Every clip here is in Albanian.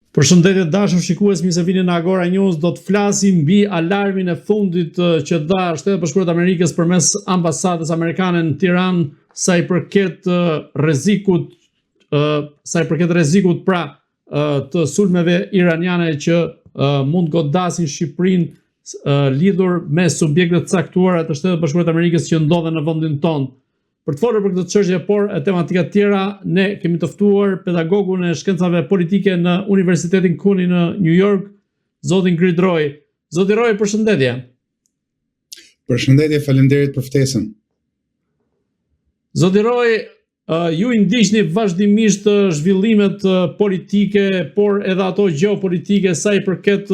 Përshëndetje dashur shikues, mirë se vini në Agora News. Do të flasim mbi alarmin e fundit që dha Shtetet e Bashkuara të Amerikës përmes ambasadës amerikane në Tiranë sa i përket rrezikut, pra të sulmeve iraniane që mund godasin Shqipërinë lidhur me subjekte të caktuara të Shtetet e Bashkuara të Amerikës që ndodhen në vendin tonë. Për të folur për këtë çështje, por e tematika të tjera, ne kemi të ftuar pedagogun e shkencave politike në Universitetin Cooney në New York, zotin Grid Roy. Zoti Roy, përshëndetje. Përshëndetje, faleminderit për ftesën. Zoti Roy, ju i ndiqni vazhdimisht zhvillimet politike, por edhe ato gjeopolitike sa i përket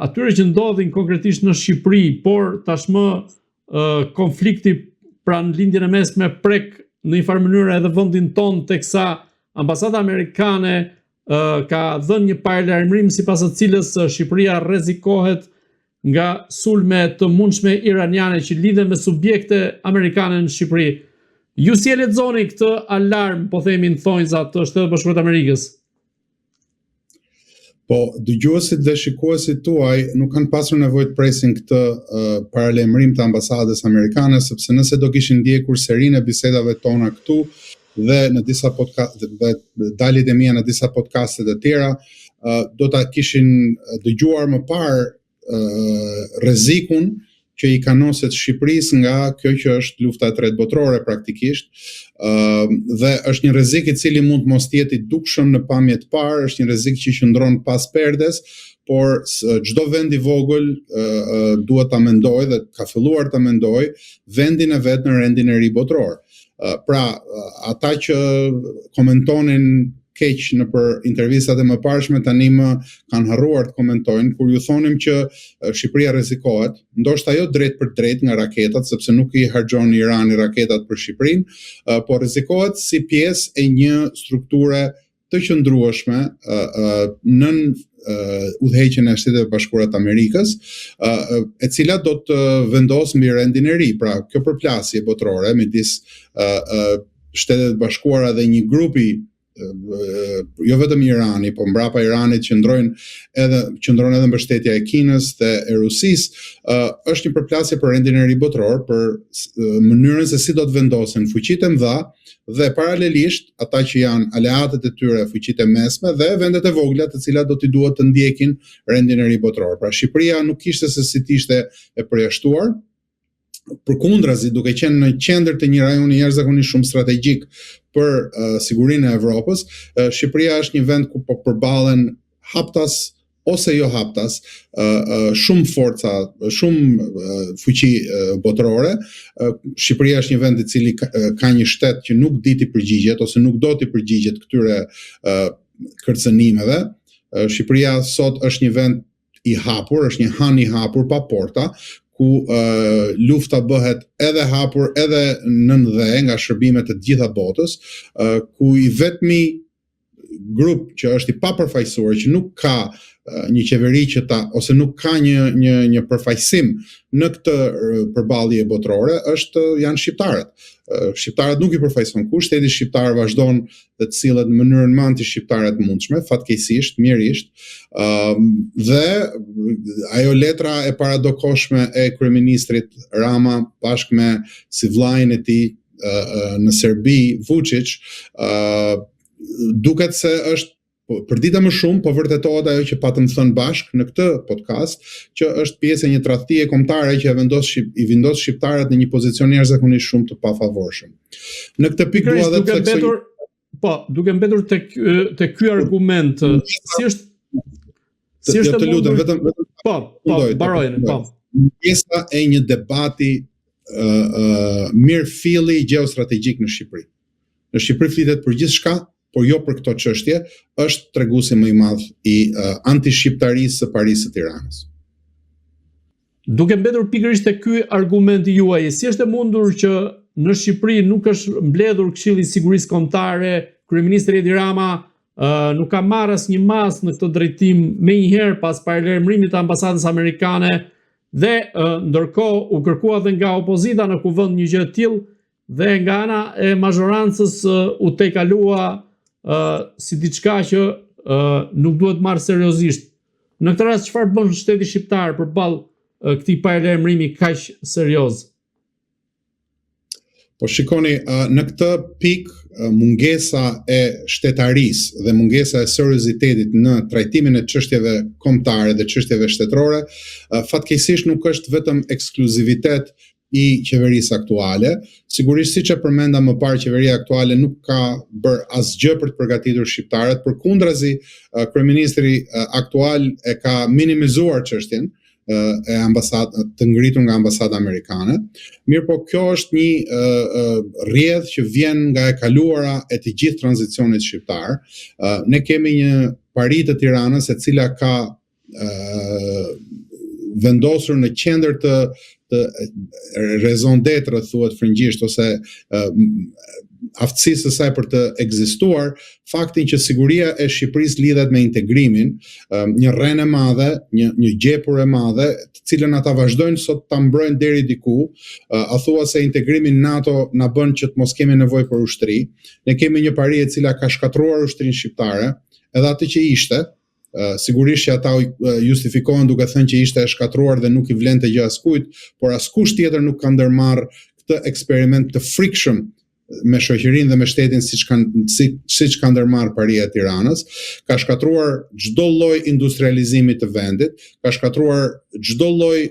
atyre që ndodhin konkretisht në Shqipëri, por tashmë konflikti pra në lindjen e mesme prek në një farë mënyrë edhe vendin tonë, teksa ambasada amerikane ka dhënë një paralajmërim sipas të cilës Shqipëria rrezikohet nga sulme të mundshme iraniane që lidhen me subjekte amerikane në Shqipëri. Ju si e lexoni këtë alarm, po themi në thonjza të Shtetet Bashkuara të Amerikës? Po, dëgjuesit dhe shikuesit tuaj nuk kanë pasur nevojë të presin këtë paralajmërim të ambasadës amerikane, sepse nëse do kishin ndjekur serinë e bisedave tona këtu dhe në disa podcaste dhe daljet e mia në disa podcaste të tjera, do ta kishin dëgjuar më parë rrezikun që i kanoset Shqipërisë nga kjo që është lufta e tretë botërore praktikisht, dhe është një rrezik i cili mund të mos jetë i dukshëm në pamje të parë, është një rrezik që qëndron pas perdes, por çdo vend i vogël duhet ta mendojë dhe ka filluar ta mendojë vendin e vet në rendin e ri botëror. Pra, ata që komentonin keq në për intervistat e mëparshme tani më kanë harruar të komentojnë kur ju thonim që Shqipëria rrezikohet, ndoshta jo drejt për drejt nga raketat, sepse nuk i harxhon Irani raketat për Shqipërinë, por rrezikohet si pjesë e një strukture të qëndrueshme nën udhëheqjen e Shtetit të Bashkuara të Amerikës, e cila do të vendosë mbi rendin e ri. Pra, kjo përplasje botërore midis Shtetet e Bashkuara dhe një grupi jo vetëm Irani, po mbrapa Iranit qëndron edhe mbështetja e Kinës dhe e Rusisë, është një përplasje për rendin e ri botëror, për mënyrën se si do të vendosen fuqitë e mëdha dhe paralelisht ata që janë aleatët e tyre, fuqitë e mesme dhe vendet e vogla të cilat do t'i duhet të ndjekin rendin e ri botëror. Pra Shqipëria nuk kishte se si të ishte e përjashtuar, përkundrazi duke qenë në qendër të një rajoni jashtëzakonisht shumë strategjik për sigurinë e Evropës, Shqipëria është një vend ku po përballen haptas ose jo haptas shumë forca, shumë fuqi botërore. Shqipëria është një vend i cili ka një shtet që nuk di t'i përgjigjet ose nuk do t'i përgjigjet këtyre kërcënimeve. Shqipëria sot është një vend i hapur, është një han i hapur pa porta, ku lufta bëhet edhe hapur edhe nën dhe nga shërbimet të gjitha botës, ku i vetmi grup që është i papërfaqësuar, që nuk ka një qeveri që ose nuk ka një përfaqësim në këtë përballje botërore, janë shqiptarët. Shqiptarët nuk i përfaqëson kurrë, shteti shqiptar vazhdon të cilët në mënyrën më anti-shqiptare të mundshme, fatkeqësisht, mirisht, dhe ajo letra e paradokoshme e kryeministrit Rama bashkë me si vllajën e tij në Serbi, Vučić, duket se është përdita më shumë, po vërtetohet ajo që patëm thënë bashkë në këtë podcast, që është pjesë e një tradhtie kombëtare që i vendos shqiptarët në një pozicion jashtëzakonisht shumë të pafavorshëm. Në këtë pikë dua edhe të theksoj, duke mbetur te ky argument, si është të lutem vetëm mbarojeni, pjesa e një debati mirëfilli gjeostrategjik në Shqipëri. Në Shqipëri flitet për gjithçka, por jo për këto çështje, është treguesi më i madh i anti-shqiptarisë së Parisë së Tiranës. Duke mbetur pikërisht te ky argument i juaj, si është e mundur që në Shqipëri nuk është mbledhur Këshilli i Sigurisë Kombëtare, kryeministri Edi Rama nuk ka marrë asnjë mas në këtë drejtim menjëherë pas paralajmërimit të ambasadës amerikane, dhe ndërkohë u kërkua dhe nga opozita në kuvend një gjë e tillë, dhe nga ana e mazhorancës u tejkalua si diçka që nuk duhet marrë seriozisht. Në këtë rast çfarë bën shteti shqiptar përballë këtij paralajmërimi kaq serioz? Po shikoni, në këtë pikë mungesa e shtetarisë dhe mungesa e seriozitetit në trajtimin e çështjeve kombëtare dhe çështjeve shtetërore, fatkeqësisht nuk është vetëm ekskluzivitet i qeverisë aktuale. Sigurisht, siç e përmenda më parë, qeveria aktuale nuk ka bërë asgjë për të përgatitur shqiptarët, përkundrazi, kryeministri aktual e ka minimizuar çështjen e të ngritur nga ambasada amerikane. Mirë po kjo është një rrjedhë që vjen nga e kaluara e të gjithë tranzicionit shqiptar. Ne kemi një pari të Tiranës e cila ka vendosur në qendër të raison d'être, thuhet frëngjisht, ose aftësisë së saj për të ekzistuar, faktin që siguria e Shqipërisë lidhet me integrimin, një rrenë e madhe, një gjepur e madhe, të cilën ata vazhdojnë sot ta mbrojnë deri diku. A thua se integrimi në NATO na bën që të mos kemi nevojë për ushtri. Ne kemi një pari e cila ka shkatruar ushtrinë shqiptare, edhe atë që ishte. Sigurisht që ata justifikohen duke thënë që ishte e shkatruar dhe nuk i vlente gjë askujt, por askush tjetër nuk ka ndërmarrë këtë eksperiment të frikshëm me shoqërinë dhe me shtetin siç ka ndërmarrë paria e Tiranës. Ka shkatruar çdo lloj industrializimi të vendit, ka shkatruar çdo lloj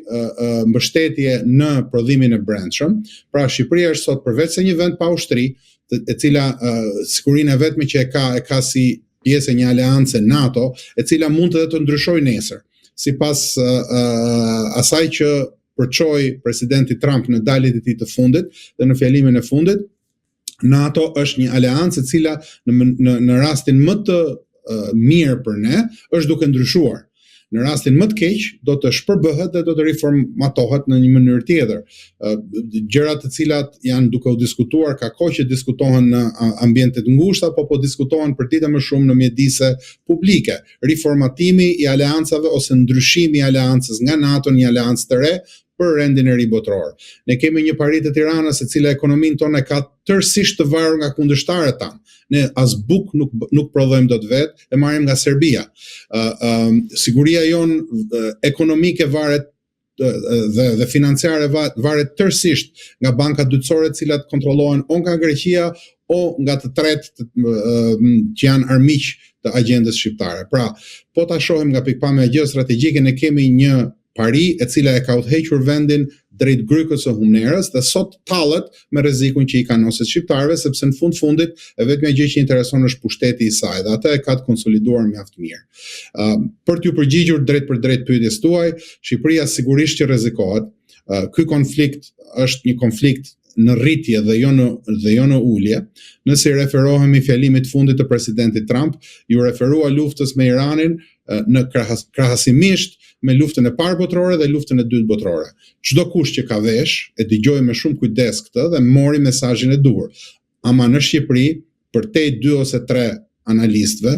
mbështetje në prodhimin e brendshëm. Pra Shqipëria është sot përveç se një vend pa ushtri, e cila sigurinë e vetme që e ka si pjesë e një aleance NATO, e cila mund të ndryshojë nesër. Sipas asaj që përçoi presidenti Trump në daljet e tij të fundit dhe në fjalimin e fundit, NATO është një aleancë e cila në rastin më të mirë për ne është duke ndryshuar. Në rastin më të keq do të shpërbëhet dhe do të riformatohet në një mënyrë tjetër. Gjëra të cilat janë duke u diskutuar, ka kohë që diskutohen në ambiente të ngushta, po diskutohen për ditë më shumë në mjedise publike. Riformatimi i aleancave ose ndryshimi i aleancës nga NATO në një aleancë të re për rendin e ri botror. Ne kemi një pari të Tiranës e cila ekonominë tonë ka tërësisht të varur nga kundërshtarët tanë. Ne as buk nuk prodhojmë dot vetë, e marrim nga Serbia. Siguria jonë ekonomike varet dhe financiare varet tërësisht nga bankat dytësore, të cilat kontrollohen o nga Greqia o nga të tretë që janë armiq të agjendës shqiptare. Pra, po ta shohim nga pikpamja gjeostrategjike, ne kemi një pari e cila e ka udhëhequr vendin drejt grykës së humnerës dhe sot tallet me rrezikun që i kanoset shqiptarëve, sepse në fundit e vetmja gjë që intereson është pushteti i saj dhe atë e ka të konsoliduar mjaft mirë. Për t'ju përgjigjur drejt për drejt pyetjes tuaj, Shqipëria sigurisht që rrezikohet. Ky konflikt është një konflikt në rritje dhe jo në ulje. Nëse i referohemi fjalimit fundit të presidentit Trump, ju referua luftës me Iranin në krahasimisht me luftën e parë botërore dhe luftën e dytë botërore. Çdo kush që ka vesh e dëgjoi me shumë kujdes këtë dhe mori mesazhin e duhur. Ama në Shqipëri, përtej 2 ose 3 analistëve,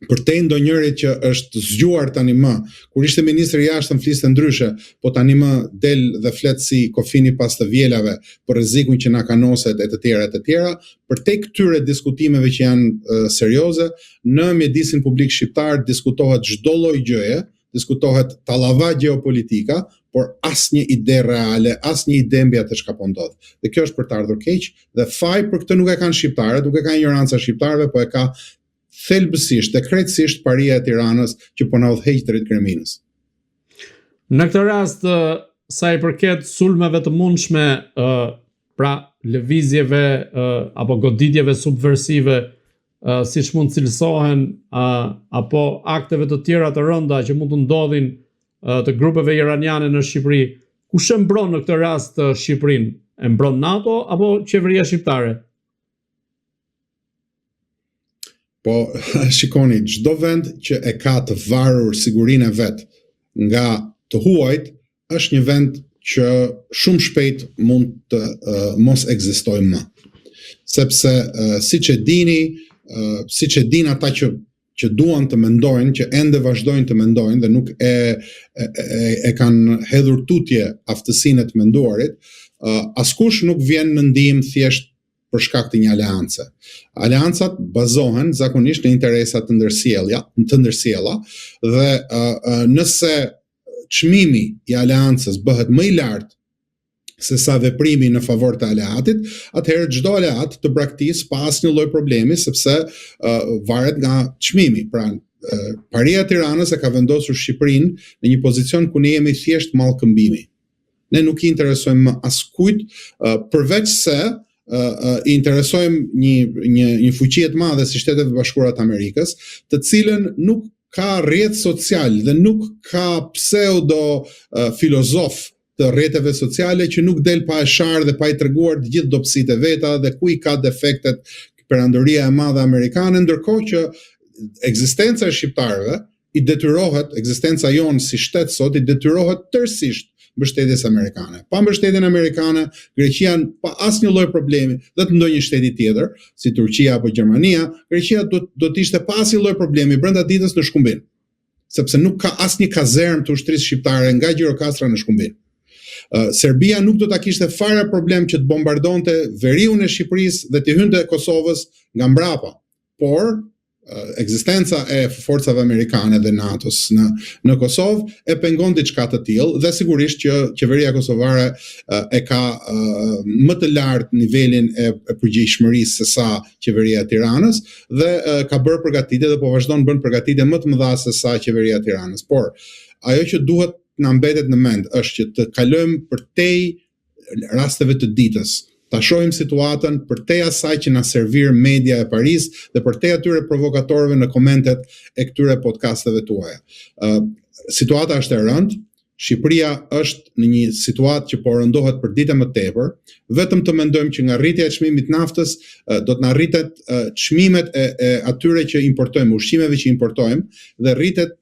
përtej ndonjërit që është zgjuar tani më, kur ishte ministri i jashtëm fliste ndryshe, po tani më del dhe flet si kofini pas të vjelave për rrezikun që na kanoset e të tjera, përtej këtyre diskutimeve që janë serioze, në mjedisin publik shqiptar diskutohet çdo lloj gjëje, diskutohet tallava gjeopolitika, por asnjë ide reale, asnjë ide mbi atë çka po ndodh. Dhe kjo është për të ardhur keq, dhe faj për këtë nuk e kanë shqiptarët, nuk e ka ignoranca shqiptarëve, po e ka thelbësisht dhe krejtësisht paria e Tiranës që po na udhëheq drejt Kreminës. Në këtë rast, sa i përket sulmeve të mundshme, pra lëvizjeve apo goditjeve subversive, siç mund cilësohen apo akteve të tjera të rënda që mund të ndodhin të grupeve iraniane në Shqipëri, kush e mbron në këtë rast Shqipërinë? E mbron NATO apo qeveria shqiptare? Po, shikoni, çdo vend që e ka të varur sigurinë e vet nga të huajt, është një vend që shumë shpejt mund të mos ekzistojë më. Sepse siç e din ata që duan të mendojnë, që ende vazhdojnë të mendojnë dhe nuk e kanë hedhur tutje aftësinë e të menduarit, askush nuk vjen në ndihmë thjesht për shkak të një aleance. Aleancat bazohen zakonisht në interesa të ndërsjella dhe nëse çmimi i aleancës bëhet më i lartë se sa veprimi në favor të aleatit, atëherë çdo aleat të braktisë pa asnjë lloj problemi sepse varet nga çmimi. Pra, Paria e Tiranës e ka vendosur Shqipërinë në një pozicion ku ne jemi thjesht mallkëmbimi. Ne nuk I interesojmë askujt, përveç se I interesojmë një fuqi të madhe si Shtetet e Bashkuara të Amerikës, të cilën nuk ka rrjet social dhe nuk ka pseudo filozof të rrjeteve sociale që nuk del pa e sharë dhe pa I treguar të gjithë dobësitë e veta dhe ku I ka defektet perandoria e madhe amerikane, ndërkohë që ekzistenca e shqiptarëve I detyrohet, ekzistenca jonë si shtet sot I detyrohet tërësisht mbështetjes amerikane. Pa mbështetjen amerikane, Greqia pa asnjë lloj problemi, dhe të ndonjë shteti tjetër, si Turqia apo Gjermania, Greqia do të ishte pa asnjë lloj problemi brenda ditës në shkumbin, sepse nuk ka asnjë kazermë të ushtrisë shqiptare nga Gjirokastra në shkumbin. Serbia nuk do ta kishte fare problem që të bombardonte veriun e Shqipërisë dhe të hynte Kosovës nga mbrapa, por ekzistenca e forcave amerikane dhe NATO-s në Kosovë e pengon diçka të tillë dhe sigurisht që qeveria kosovare e ka më të lartë nivelin e përgjegjshmërisë se sa qeveria e Tiranës dhe ka bërë përgatitje dhe po vazhdon bën përgatitje më të mëdha se sa qeveria e Tiranës. Por ajo që duhet na mbetet në mend është që të kalojmë përtej rasteve të ditës. Ta shohim situatën përtej asaj që na servir media e Paris dhe përtej atyre provokatorëve në komentet e këtyre podcasteve tuaja. Situata është e rëndë, Shqipëria është në një situatë që po rëndohet për dite më tepër, vetëm të mendojmë që nga rritja e çmimit naftës do të na rritet çmimet e atyre që importojmë, ushqimeve që importojmë dhe rritet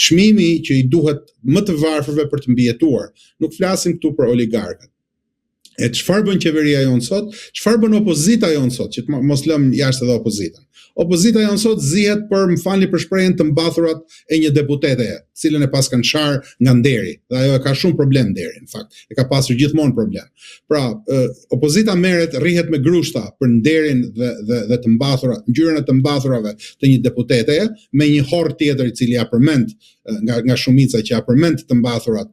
çmimi që I duhet më të varfërve për të mbijetuar. Nuk flasim këtu për oligarkët. E çfarë bën qeveria jonë sot? Çfarë bën opozita jonë sot? Që të mos lëm jashtë edhe opozitën. Opozita jonë sot zihet për, më falni për shprehjen, të mbathurat e një deputete, cilën e pas kanë sharë nga nderi. Dhe ajo e ka shumë problem nderi, në fakt. E ka pasur gjithmonë problem. Pra, opozita merret, rrihet me grushta për nderin dhe të mbathurat, ngjyrën e të mbathurave të një deputete, me një horr tjetër I cili ja përmend nga shumica që ja përmend të mbathurat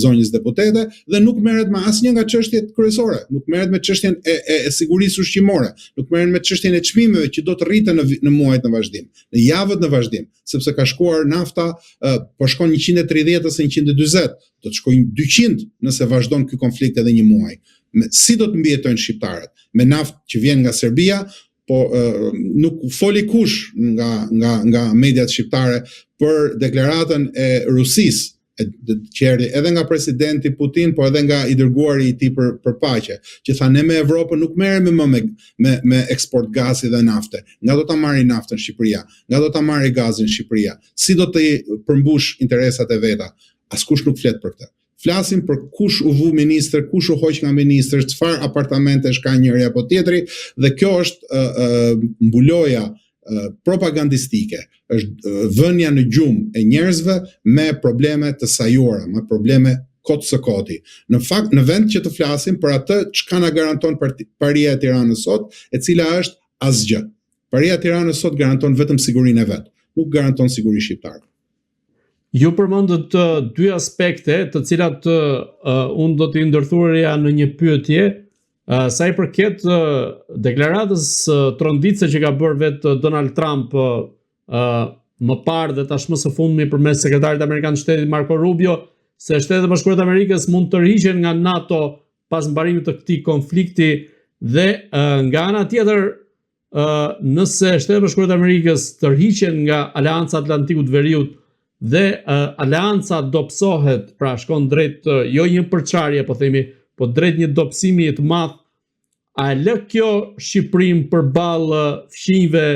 zonjës deputete dhe nuk merret me asnjë nga çështjet kryesore, nuk merret me çështjen e sigurisë ushqimore, nuk merret me çështjen e çmimeve që do të rriten në muajt në vazhdim, në javët në vazhdim, sepse ka shkuar nafta, po shkon 130 ose 140, do të shkojnë 200 nëse vazhdon ky konflikt edhe një muaj. Si do të mbijetojnë shqiptarët me naftë që vjen nga Serbia? Po nuk foli kush nga mediat shqiptare për deklaratën e Rusisë që erdhi edhe nga presidenti Putin, po edhe nga I dërguari I tij për paqe, që tha ne me Evropën nuk merremi më me eksport gazi dhe nafte. Nga do ta marrë naftën Shqipëria? Nga do ta marrë gazin Shqipëria? Si do të përmbush interesat e veta? Askush nuk flet për këtë. Flasim për kush u vu ministër, kush u hoq nga ministër, çfarë apartamentesh ka njëri apo tjetri, dhe kjo është mbuloja propagandistike, është vënia në gjumë e njerëzve me probleme të sajuara, me probleme kot së koti. Në fakt, në vend që të flasim për atë çka na garanton Paria e Tiranës sot, e cila është asgjë. Paria e Tiranës sot garanton vetëm sigurinë e vet, nuk garanton siguri shqiptarëve. Ju përmendët dy aspekte, të cilat unë do t'i ndërthurja në një pyetje, sa I përket deklaratës tronditse që ka bërë vetë Donald Trump më parë dhe tashmë së fundmi përmes sekretarit amerikan të shtetit Marco Rubio, se Shtetet e Bashkuara të Amerikës mund të tërhiqen nga NATO pas mbarimit të këtij konflikti dhe nga ana tjetër, nëse Shtetet e Bashkuara të Amerikës tërhiqen nga Aleanca Atlantiku të Veriut dhe aleanca dobësohet, pra shkon drejt jo një përçarje, po themi, po drejt një dobësimi të madh, a lë kjo Shqipërinë përballë fqinjve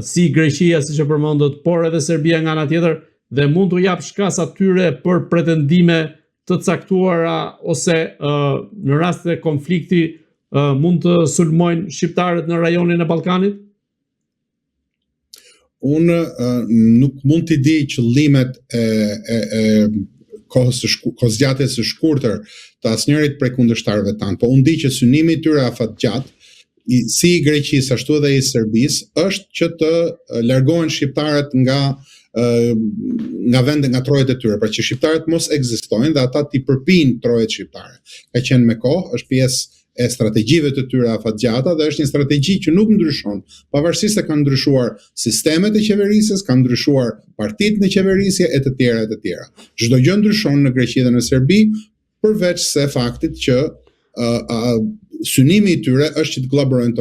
si Greqia, siç e përmendët, por edhe Serbia nga ana tjetër, dhe mund t'u jap shkas atyre për pretendime të caktuara ose në rast të konflikti mund të sulmojnë shqiptarët në rajonin e Ballkanit? Unë nuk mund t'i di qëllimet e kohëzgjatjes së shkurtër të asnjërit prej kundërshtarëve tanë, po unë di që synimi i tyre afatgjat, si i Greqisë ashtu edhe i Serbisë, është që të largohen shqiptarët nga vende, nga trojet e tyre, pra që shqiptarët mos ekzistojnë dhe ata t'i përpinë trojet shqiptare. Ka qenë me kohë, është pjesë e strategjive të tyre afatgjata dhe është një strategji që nuk ndryshon, pavarësisht se kanë ndryshuar sistemet e qeverisjes, kanë ndryshuar partitë në qeverisje e të tjera e të tjera. Çdo gjë ndryshon në Greqi dhe në Serbi, përveç se faktit që synimi i tyre është që të kollaborojnë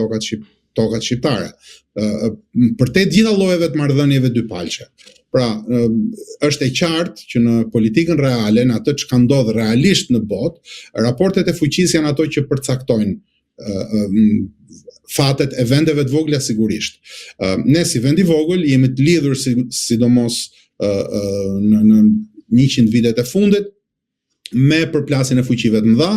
tokat shqiptare. Për te gjitha llojeve të marrëdhënieve dypalqe. Pra, është e qartë që në politikën reale, në atë që ka ndodhur realisht në botë, raportet e fuqisë janë ato që përcaktojnë fatet e vendeve të vogla sigurisht. Ne si vend i vogël jemi të lidhur sidomos në 100 vitet e fundit me përplasjen e fuqive të mëdha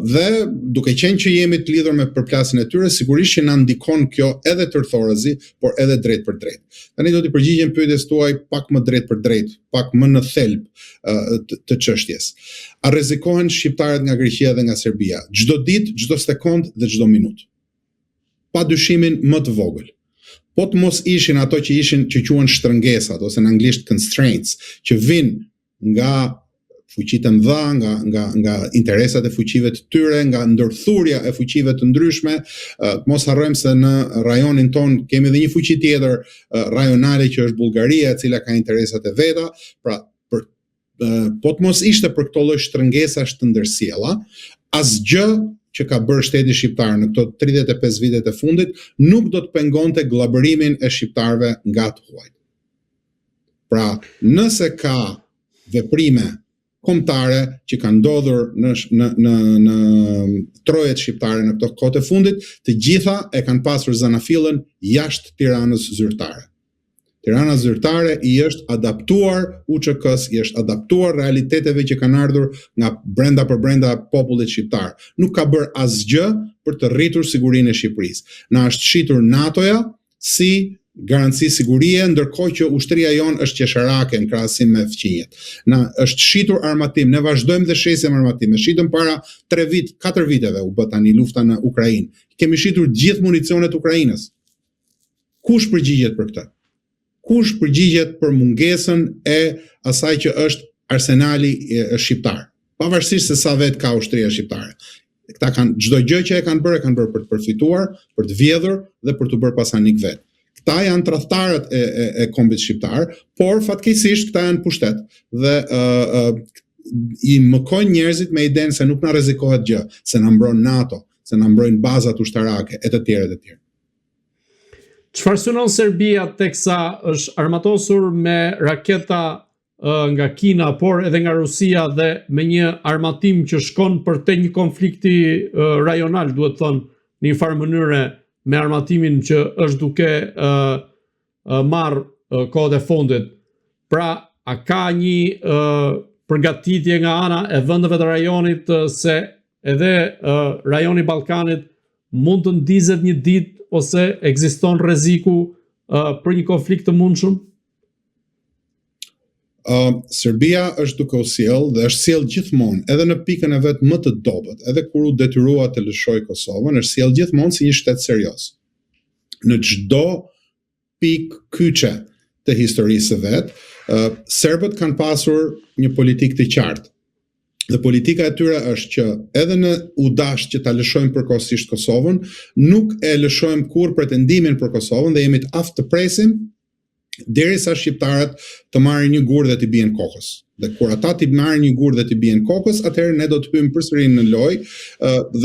dhe duke qenë që jemi të lidhur me përplasjen e tyre, sigurisht që na ndikon kjo edhe tërthorëzi, por edhe drejt për drejt. Tani do t'i përgjigjem pyetjes tuaj pak më drejt për drejt, pak më në thelb të çështjes. A rrezikohen shqiptarët nga Greqia dhe nga Serbia? Çdo ditë, çdo sekond dhe çdo minutë. Pa dyshimin më të vogël. Po të mos ishin ato që quhen shtrëngesat ose në anglisht constraints, që vijnë nga fuqitë e mëdha, nga interesat e fuqive të tyre, nga ndërthurja e fuqive të ndryshme. Mos harrojmë se në rajonin ton kemi edhe një fuqi tjetër rajonale që është Bullgaria, e cila ka interesat e veta. Pra, po të mos ishte për këto lloj shtrëngesash të ndërsjella, asgjë që ka bërë shteti shqiptar në këto 35 vitet e fundit nuk do të pengonte glabërimin e shqiptarëve nga të huajt. Pra, nëse ka veprime kombëtare që kanë ndodhur në trojet shqiptare në këto kohë të fundit, të gjitha e kanë pasur zanafillën jashtë Tiranës zyrtare. Tirana zyrtare i është adaptuar UÇK-s, i është adaptuar realiteteve që kanë ardhur nga brenda për brenda popullit shqiptar. Nuk ka bërë asgjë për të rritur sigurinë e Shqipërisë. Na është shitur NATO-ja si garanci sigurie, ndërkohë që ushtria jonë është qesharake në krahasim me fqinjet. Na është shitur armatim, ne vazhdojmë dhe shesim armatim. Ne shitëm para 4 viteve u bë tani lufta në Ukrainë. Kemi shitur gjithë municionet Ukrainës. Kush përgjigjet për këtë? Kush përgjigjet për mungesën e asaj që është arsenali shqiptar? Pavarësisht se sa vet ka ushtria shqiptare. Këta kanë çdo gjë që e kanë bërë për të përfituar, për të vjedhur dhe për të bërë pasanik vet. Këta janë tradhtarët e kombit shqiptar, por fatkeqësisht këta janë pushtet dhe i mëkojnë njerëzit me idenë se nuk na rrezikohet gjë, se na mbron NATO, se na mbrojnë bazat ushtarake e të tjerë e të tjerë. Çfarë synon Serbia teksa është armatosur me raketa nga Kina, por edhe nga Rusia dhe me një armatim që shkon për te një konflikti rajonal, duhet thënë, në një farë mënyre me armatimin që është duke marrë kohët e fundit. Pra, a ka një përgatitje nga ana e vendeve të rajonit se edhe rajoni Ballkanit mund të ndizet një ditë ose ekziston rreziku për një konflikt të mundshëm? Serbia është duke u sjell dhe është sjell gjithmonë, edhe në pikën e vet më të dobët, edhe kur u detyrua të lëshojë Kosovën, është sjell gjithmonë si një shtet serioz. Në çdo pikë kyçe të historisë së vet, serbët kanë pasur një politikë të qartë. Dhe politika e tyre është që edhe në u dash që ta lëshojmë përkohësisht Kosovën, nuk e lëshojmë kur pretendimin për Kosovën dhe jemi të aftë të presim derisa shqiptarët të marrin një gur dhe t'i bien kokës. Dhe kur ata t'i marrin një gur dhe t'i bien kokës, atëherë ne do të hyjmë përsëri në lojë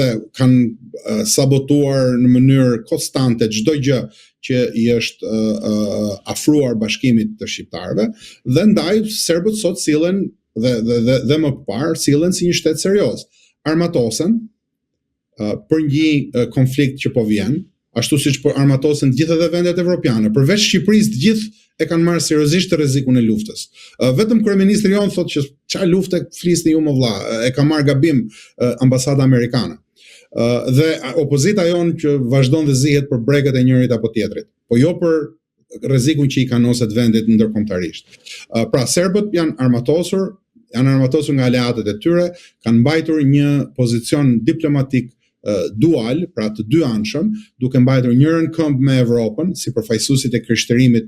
dhe kanë sabotuar në mënyrë konstante çdo gjë që i është afruar bashkimit të shqiptarëve dhe ndaj serbët sot sillen dhe më parë sillen si një shtet serioz. Armatosen për një konflikt që po vjen, ashtu siç po armatosen gjithë edhe vendet evropiane. Përveç Shqipërisë, të gjithë e kanë marrë seriozisht rrezikun e luftës. Vetëm kryeministri jon thotë që çfarë lufte flisni ju më vëlla, e ka marrë gabim ambasada amerikane. Dhe opozita jon që vazhdon dhe zihet për brekët e njërit apo tjetrit, po jo për rrezikun që i kanoset vendit ndërkombëtarisht. Pra serbët janë armatosur janë armatosur nga aleatët e tyre, kanë mbajtur një pozicion diplomatik dual, pra të dy anshëm, duke mbajtur njërin këmbë me Evropën si përfaqësuesit e krishtërimit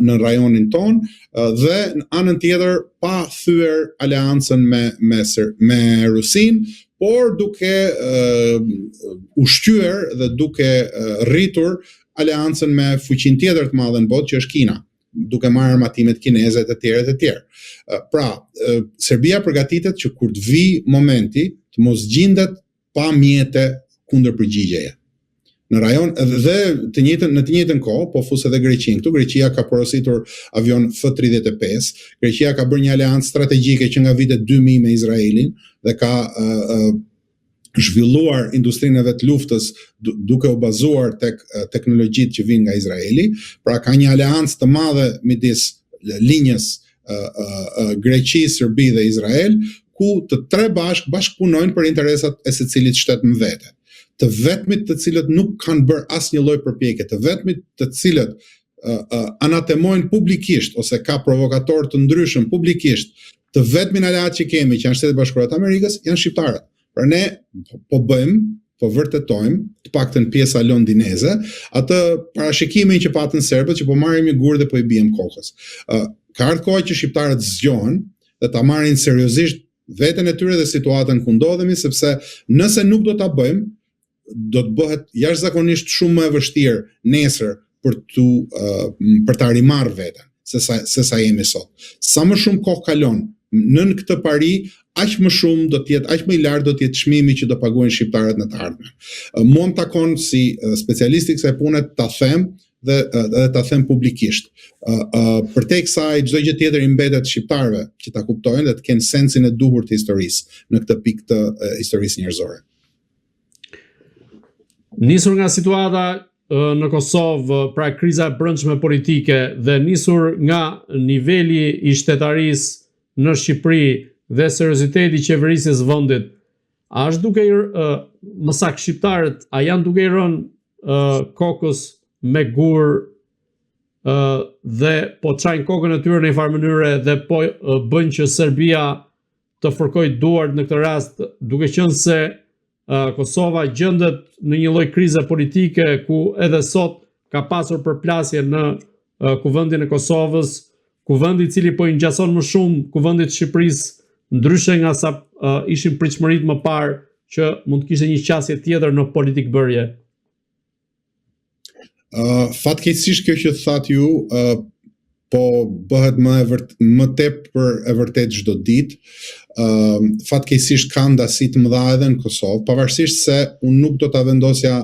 në rajonin ton, dhe në anën tjetër pa thyer aleancën me Rusinë, por duke ushqyer dhe duke rritur aleancën me fuqinë tjetër të madhe në botë, që është Kina, duke marrë armatimet kineze të tjerë. Pra, Serbia përgatitet që kur të vi momenti të mos gjendet pa mjete kundër përgjigjeje. Në rajon dhe në të njëjtën kohë, po fus edhe Greqinë këtu, Greqia ka porositur avion F-35, Greqia ka bërë një aleancë strategjike që nga vitet 2000 me Izraelin dhe ka zhvilluar industrinë e vet luftës duke u bazuar tek teknologjitë që vijnë nga Izraeli, pra ka një aleancë të madhe midis linjës Greqi, Serbi dhe Izrael, ku të tre bashkëpunojnë për interesat e secilit shtet më vete. Të vetmit të cilët nuk kanë bërë asnjë lloj përpjekje, të vetmit të cilët anatemojnë publikisht ose ka provokatorë të ndryshëm publikisht, të vetmin aleat që kemi, që janë Shtetet Bashkuara të Amerikës, janë shqiptarët. Pra ne po vërtetojmë, të paktën pjesa londineze, atë parashikimin që patën serbët që po marrim një gur dhe po i bijem kokës. Ka ardhur koha që shqiptarët zgjohen dhe ta marrin seriozisht veten e tyre dhe situatën ku ndodhemi, sepse nëse nuk do ta bëjmë, do të bëhet jashtëzakonisht shumë më e vështirë nesër për ta rimarrë veten se sa jemi sot. Sa më shumë kohë kalon nën këtë pari, aq më shumë do të jetë, aq më i lartë do të jetë çmimi që do paguajnë shqiptarët në të ardhmen. Mua më takon si specialist i kësaj pune ta them dhe ta them publikisht. Përtek kësaj çdo gjë tjetër i mbetet shqiptarëve që ta kuptojnë dhe të kenë sensin e duhur të historisë në këtë pikë të historisë njerëzore. Nisur nga situata në Kosovë, pra kriza e brendshme politike dhe nisur nga niveli i shtetarisë në Shqipëri dhe serioziteti i qeverisjes së vendit, a është duke më saktë shqiptarët, a janë duke i rënë kokës me gur dhe po çajnë kokën e tyre në një farë mënyre dhe po bëjnë që Serbia të fërkojë duart në këtë rast, duke qenë se Kosova gjendet në një lloj krize politike ku edhe sot ka pasur përplasje në kuvendin e Kosovës, kuvendi i cili po i ngjason më shumë kuvendit të Shqipërisë, ndryshe nga sa ishin pritshmëritë më parë që mund të kishte një qasje tjetër në politikbërje. Fatkeqësisht kjo që thatë ju po bëhet më tepër e vërtet çdo ditë. Fatkeqësisht ka ndasi të mëdha edhe në Kosovë, pavarësisht se unë nuk do ta vendosja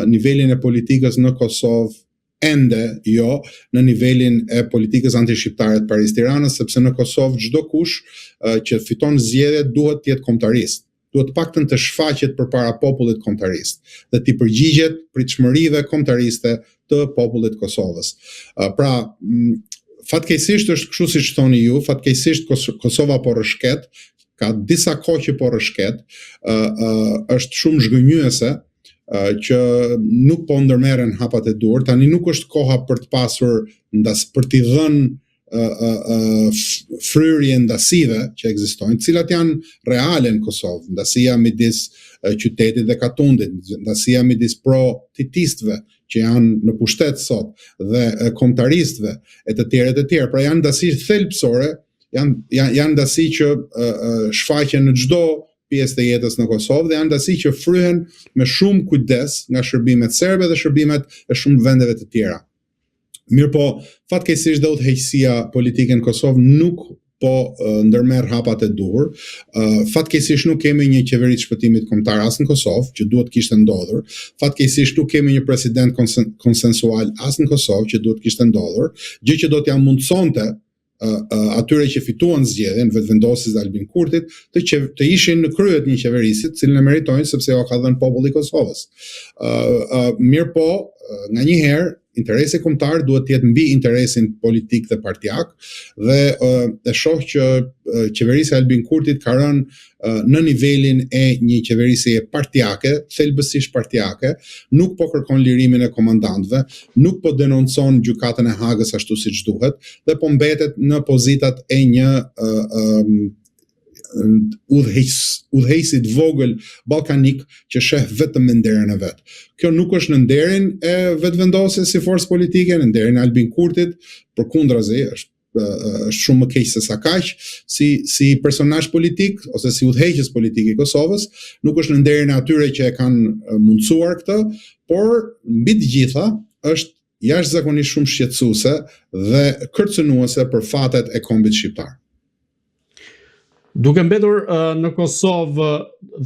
nivelin e politikës në Kosovë ende jo në nivelin e politikës anti-shqiptare të Paris-Tiranës, sepse në Kosovë çdo kush që fiton zgjedhjet duhet të jetë kombëtarist. Duhet paktën të shfaqet përpara popullit kombëtarist dhe të përgjigjet pritshmërive kombëtariste të popullit Kosovës. Pra, fatkeqësisht është kështu siç thoni ju, fatkeqësisht Kosova po rrëshket, ka disa kohë që po rrëshket, është shumë zhgënjyese që nuk po ndërmerren hapat e duhur. Tani nuk është koha për të pasur për t'i dhënë fryrje ndasive që ekzistojnë, të cilat janë reale në Kosovë, ndasia midis qytetit dhe Katundit, ndasia midis pro-titistëve që janë në pushtet sot dhe kombëtaristëve e të tjerë, pra janë ndasi thelbësore, janë ndasi që shfaqen në çdo pjesë të jetës në Kosovë dhe janë ndasi që fryhen me shumë kujdes nga shërbimet serbe dhe shërbimet e shumë vendeve të tjera. Mirë po, fatkeqësisht dhe udhëheqësia politike në Kosovë nuk po ndërmerr hapat e duhur. Fatkeqësisht nuk kemi një qeveri të shpëtimit kombëtar as në Kosovë, që duhet kishte ndodhur. Fatkeqësisht nuk kemi një president konsensual as në Kosovë, që duhet kishte ndodhur, gjë që do t'ja mundsonte atyre që fituan zgjedhjen, vetëvendosis dhe Albin Kurtit, të ishin në kryet një qeverisit, cilën e meritojnë sepse jo ka dhënë populli i Kosovës. Mirë po, nga një herë, interesi kombëtar duhet të jetë mbi interesin politik dhe partijak dhe e shoh që qeverisja e Albin Kurtit ka rënë në nivelin e një qeverisje partijake, thelbësisht partijake, nuk po kërkon lirimin e komandantëve, nuk po denoncon gjykatën e Hagës ashtu siç duhet dhe po mbetet në pozitat e një udhëheqësit vogël ballkanik që sheh vetëm me nderin e vet. Kjo nuk është në nderin e vetvendosjes si forcë politike, në nderin e Albin Kurtit, përkundrazi është shumë më keq se sa kaq, si personazh politik ose si udhëheqës politik i Kosovës, nuk është në nderin e atyre që e kanë mundsuar këtë, por mbi të gjitha është jashtëzakonisht shumë shqetësuese dhe kërcënuese për fatet e kombit shqiptar. Duke mbetur në Kosovë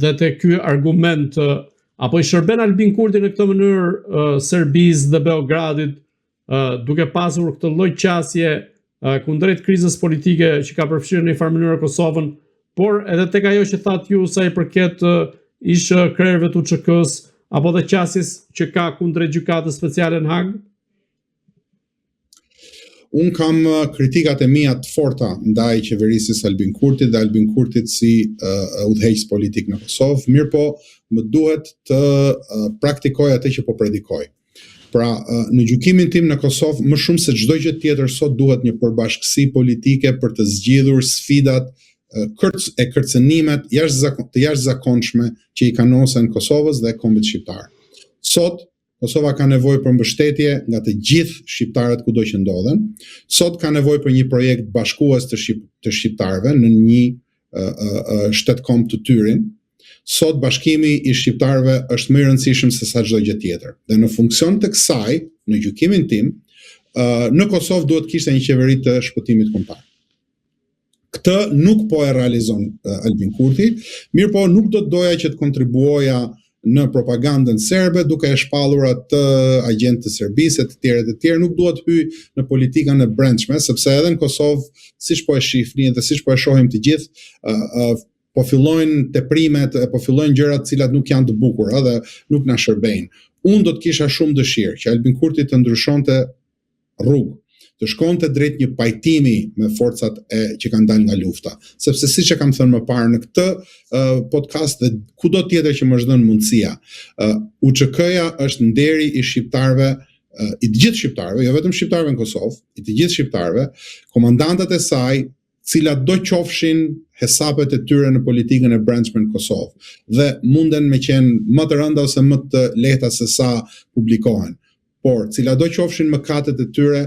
dhe te ky argument, apo i shërben Albin Kurti në këtë mënyrë Serbisë dhe Beogradit, duke pasur këtë lloj qasje kundrejt krizës politike që ka përfshirë në një farë mënyrë Kosovën, por edhe tek ajo që thatë ju sa i përket ish krerëve të UÇK-s apo dhe qasjes që ka kundrejt gjykatës speciale në Hag? Unë kam kritikat e mia të forta ndaj qeverisës Albin Kurtit dhe Albin Kurtit si udhëheqës politik në Kosovë, mirë po më duhet të praktikoj atë që po predikoj. Pra, në gjykimin tim në Kosovë, më shumë se çdo gjë tjetër sot duhet një përbashkësi politike për të zgjidhur sfidat e kërcënimet të jashtëzakonshme që i kanosen Kosovës dhe kombit shqiptar. Sot Kosova ka nevojë për mbështetje nga të gjithë shqiptarët kudo që ndodhen. Sot ka nevojë për një projekt bashkues të shqiptarëve në një shtetkom të tyrin. Sot bashkimi i shqiptarëve është më i rëndësishëm se sa çdo gjë tjetër. Dhe në funksion të kësaj, në gjykimin tim, në Kosovë duhet kishte një qeveri të shpëtimit kombëtar. Këtë nuk po e realizon Albin Kurti, mirë po nuk do të doja që të kontribuoja në propagandën serbe duke e shpallur atë agent të Serbisë të tjerë, nuk duhet hyj në politikën e brendshme, sepse edhe në Kosovë, siç po e shihni dhe siç po e shohim të gjithë, po fillojnë teprimet, po fillojnë gjërat të cilat nuk janë të bukura dhe nuk na shërbejnë. Unë do të kisha shumë dëshirë që Albin Kurti të ndryshonte rrugë, të shkonte drejt një pajtimi me forcat që kanë dalë nga lufta, sepse siç e kam thënë më parë në këtë podcast dhe kudo tjetër që më është dhënë mundësia, UÇK-ja është nderi i shqiptarëve, i të gjithë shqiptarëve, jo vetëm shqiptarëve në Kosovë, i të gjithë shqiptarëve, komandantët e saj, cilat do qofshin hesapet e tyre në politikën e brendshme në Kosovë dhe munden me qenë më të rënda ose më të lehta se sa publikohen. Por, cilat do qofshin mëkatet e tyre,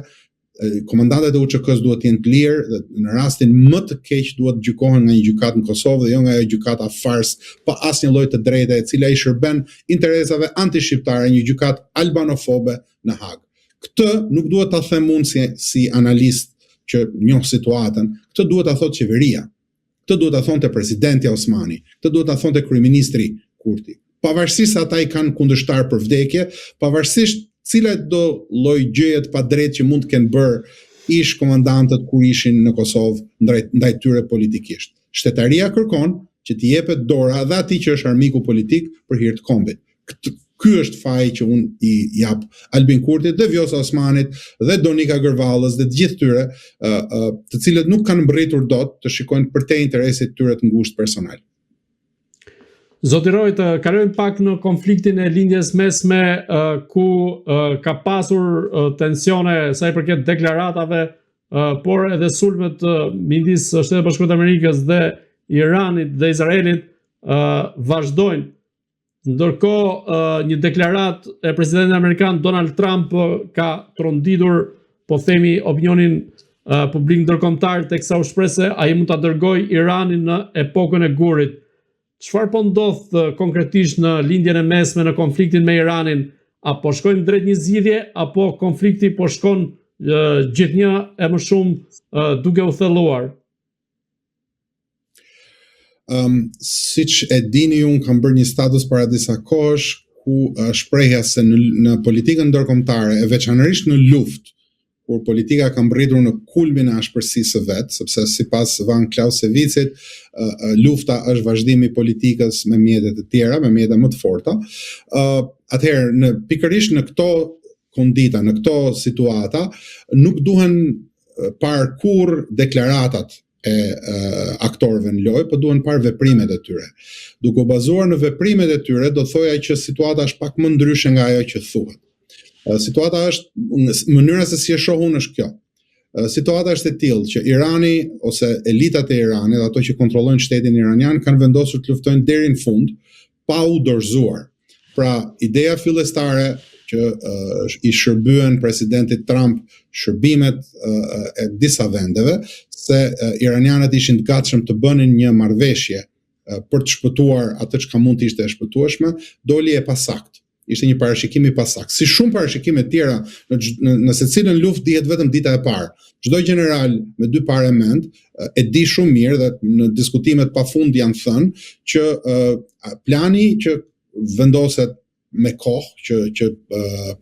komandantët e UÇK-s duhet të jenë të lirë dhe në rastin më të keq duhet të gjykohen nga një gjykatë në Kosovë dhe jo nga ajo gjykata fars pa asnjë lloj të drejtë e cila i shërben interesave antishqiptare, një gjykatë albanofobe në Hag. Këtë nuk duhet ta them unë si analist që njoh situatën, këtë duhet ta thotë qeveria. Këtë duhet ta thonte presidenti Osmani, këtë duhet ta thonte kryeministri Kurti. Pavarësisht se ata i kanë kundërshtar për vdekje, pavarësisht cilat do lloj gjëje të padrejtë që mund të kenë bërë ish komandantët kur ishin në Kosovë ndaj tyre politikisht. Shtetaria kërkon që t'i jepet dora dhe atij që është armiku politik për hir të kombit. Ky është faji që unë i jap Albin Kurtit dhe Vjosa Osmanit dhe Donika Gërvallës dhe të gjithë tyre, të cilët nuk kanë mbërritur dot të shikojnë përtej interesit tyre të ngushtë personal. Zoti Roj, të kalojmë pak në konfliktin e lindjes mesme ku ka pasur tensione sa i përket deklaratave, por edhe sulmet midis Shtetit Bashkuar të Amerikës dhe Iranit dhe Izraelit vazhdojnë. Ndërkohë, një deklarat e presidentit amerikan Donald Trump ka tronditur, po themi, opinionin publik ndërkombëtar, teksa u shpreh se ai mund ta dërgojë Iranin në epokën e gurit. Çfarë po ndodh konkretisht në lindjen e mesme në konfliktin me Iranin? Apo shkojmë drejt një zgjidhje apo konflikti po shkon gjithnjë e më shumë duke u thelluar? Siç e dini, unë kam bërë një status para disa kohësh ku shprehja se në politikën ndërkombëtare e veçanërisht në luftë, kur politika ka mbërritur në kulmin e ashpërsisë së vet, sepse sipas Van Clausewicit, lufta është vazhdimi i politikës me mjete të tjera, me mjete më të forta. Atëherë, pikërisht në këto kondita, në këto situata, nuk duhen parë kurrë deklaratat e aktorëve në lojë, po duhen parë veprimet e tyre. Duke u bazuar në veprimet e tyre, do thoja që situata është pak më ndryshe nga ajo që thuhet. Situata është, mënyra se si e shoh unë është kjo. situata është e tillë që Irani ose elitat e Iranit, ato që kontrollojnë shtetin iranian, kanë vendosur të luftojnë deri në fund pa u dorëzuar. Pra, ideja fillestare që i shërbyen presidentit Trump shërbimet e disa vendeve, se iranianët ishin të gatshëm të bënin një marrëveshje për të shpëtuar atë që mund të ishte e shpëtueshme, doli e pasakt. Ishte një parashikim i pasakt. Si shumë parashikime të tjera në secilën luftë dihet vetëm dita e parë. Çdo general me dy parë mend e di shumë mirë dhe në diskutimet pafund janë thënë që plani që vendoset me kohë që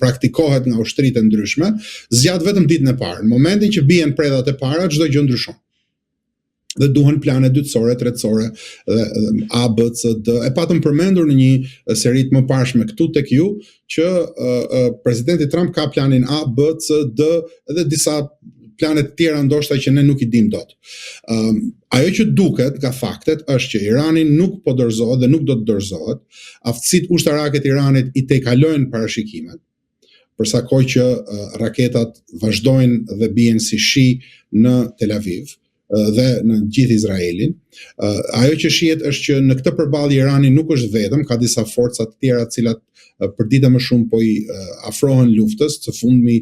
praktikohet nga ushtritë e ndryshme zgjat vetëm ditën e parë. Në momentin që bien predhat e para, çdo gjë ndryshon. Dhe duhen plane dytësore, tretësore, A, B, C, D. E patëm përmendur në një seri të mëparshme këtu tek ju që presidenti Trump ka planin A, B, C, D dhe disa planet tjera ndoshta që ne nuk i dim dot. Ajo që duket nga faktet është që Irani nuk po dorëzohet dhe nuk do të dorëzohet. Aftësitë ushtarake të Iranit i tejkalojnë parashikimet, përsa kohë që raketat vazhdojnë dhe bien si shi në Tel Aviv dhe në gjithë Izraelin. Ajo që shihet është që në këtë përballje Irani nuk është vetëm, ka disa forca të tjera të cilat përditën më shumë po i afrohen luftës, së fundmi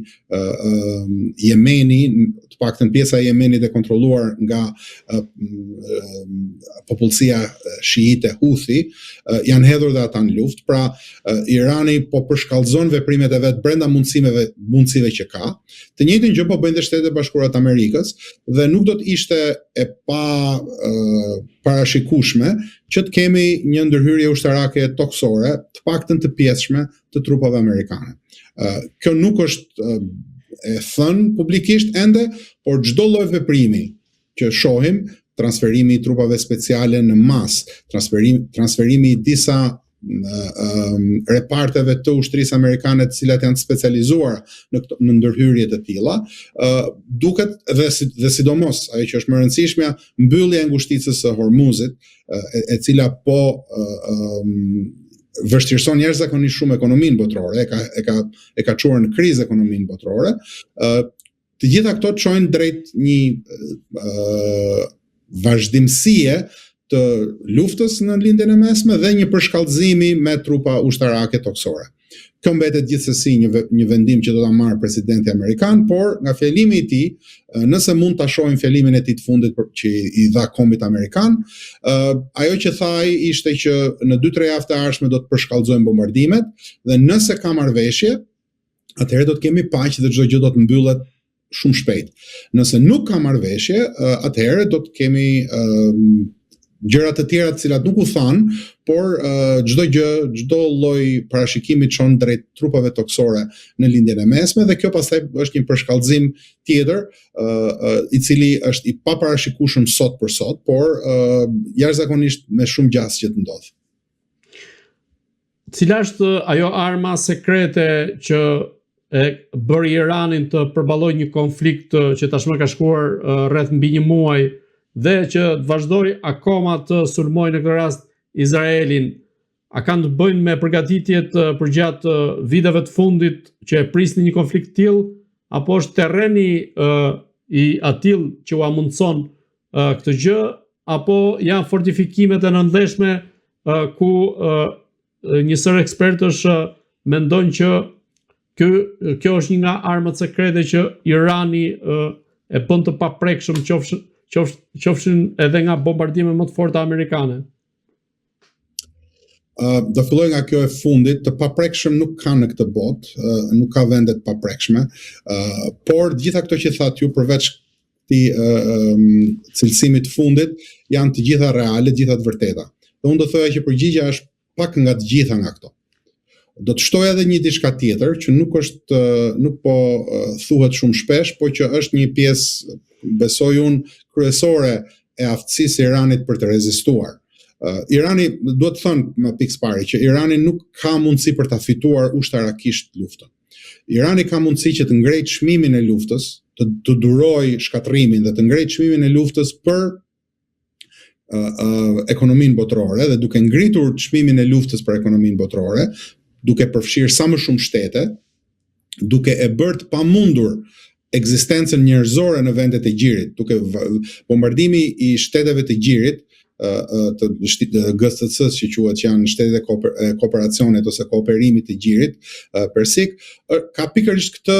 Jemeni, të paktën pjesa e Jemenit e kontrolluar nga popullsia shiite Houthi, janë hedhur dhe ata në luftë. Pra Irani po përshkallëzon veprimet e vet brenda mundësive që ka. Të njëjtën gjë po bëjnë dhe Shtetet e Bashkuara të Amerikës dhe nuk do të ishte e pa parashikueshme që të kemi një ndërhyrje ushtarake toksore, të paktën të pjesshme të trupave amerikane. Kjo nuk është e thënë publikisht ende, por çdo lloj veprimi që shohim, transferimi i trupave speciale në masë, transferimi i disa reparteve të ushtrisë amerikane të cilat janë specializuar në ndërhyrje të tilla, duket dhe sidomos ajo që është më e rëndësishmja, mbyllja e ngushticës së Hormuzit, e cila po vështirëson jashtëzakonisht shumë ekonominë botërore, e ka çuar në krizë ekonominë botërore. Të gjitha këto çojnë drejt një vazhdimësie të luftës në lindjen e mesme dhe një përshkallëzimi me trupa ushtarake toksore. Kjo mbetet gjithsesi një vendim që do ta marrë presidenti amerikan, por nga fjalimi i tij, nëse mund ta shohim fjalimin e tij të fundit që i dha kombit amerikan, ajo që tha ai ishte që në 2-3 javë të ardhshme do të përshkallëzojnë bombardimet dhe nëse ka marrëveshje, atëherë do të kemi paqe dhe çdo gjë do të mbyllet shumë shpejt. Nëse nuk ka marrëveshje, atëherë do të kemi gjëra të tjera të cilat nuk u than, por çdo lloj parashikimi çon drejt trupave toksore në lindjen e mesme dhe kjo pastaj është një përshkallëzim tjetër i cili është i paparashikueshëm sot për sot, por jashtëzakonisht me shumë gjasë që të ndodh. Cila është ajo arma sekrete që e bëri Iranin të përballojë një konflikt që tashmë ka shkuar rreth mbi një muaj dhe që të vazhdoj akoma të sulmojë në këtë rast Izraelin? A kanë të bëjnë me përgatitjet përgjatë viteve të fundit që e prisnin një konflikt të tillë, apo është terreni i atill që u mundson këtë gjë, apo janë fortifikimet e nëndeshme ku një sër ekspertësh mendojnë që kjo është një nga armët sekrete që Irani e bën të paprekshëm qofshin edhe nga bombardime më të forta amerikane? Do filloj nga kjo e fundit, të paprekshëm nuk ka në këtë botë, nuk ka vende të paprekshme, por gjitha këto që thatë ju përveç këtij cilësimit të fundit, janë të gjitha reale, të gjitha të vërteta. Dhe unë do thoya që përgjigja është pak nga të gjitha nga këto. Do të shtoj edhe një diçka tjetër që nuk po thuhet shumë shpesh, po që është një pjesë, besoj unë, kryesore e aftësisë së Iranit për të rezistuar. Irani, duhet të thënë me pikë pari, që Irani nuk ka mundësi për ta fituar ushtarakisht luftën. Irani ka mundësi që të ngrejë çmimin e luftës, të durojë shkatrimin dhe të ngrejë çmimin e luftës për ekonominë botërore dhe duke ngritur çmimin e luftës për ekonominë botërore, duke përfshirë sa më shumë shtete, duke e bërë të pamundur ekzistencën njerëzore në vendet e gjirit, duke bombardimi i shteteve të gjirit, të GSTC-s që quhet, që janë shtetet e kooperacionit ose kooperimit të gjirit persik, ka pikërisht këtë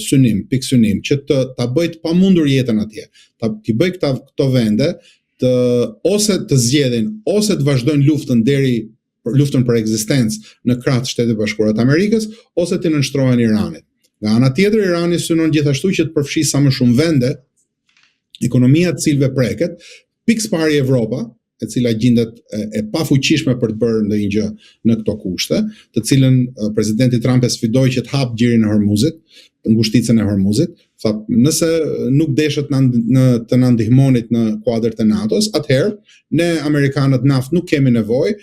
synim, pikë synim, që ta bëjë të pamundur jetën atje, t'i bëjë këto vende ose të zgjedhin ose të vazhdojnë luftën për ekzistencë në krah të Shtetit Bashkuar të Amerikës, ose të nënshtrohen Iranit. Nga ana tjetër, Irani synon gjithashtu që të përfshijë sa më shumë vende, ekonomia të cilëve preket, pikëpari Evropa, e cila gjendet e pafuqishme për të bërë ndonjë gjë në këto kushte, të cilën presidenti Trump e sfidoi që të hapë gjirin e Hormuzit, ngushticën e Hormuzit, tha nëse nuk deshet të na ndihmonit në kuadër të NATO-s, atëherë ne amerikanët naft nuk kemi nevojë,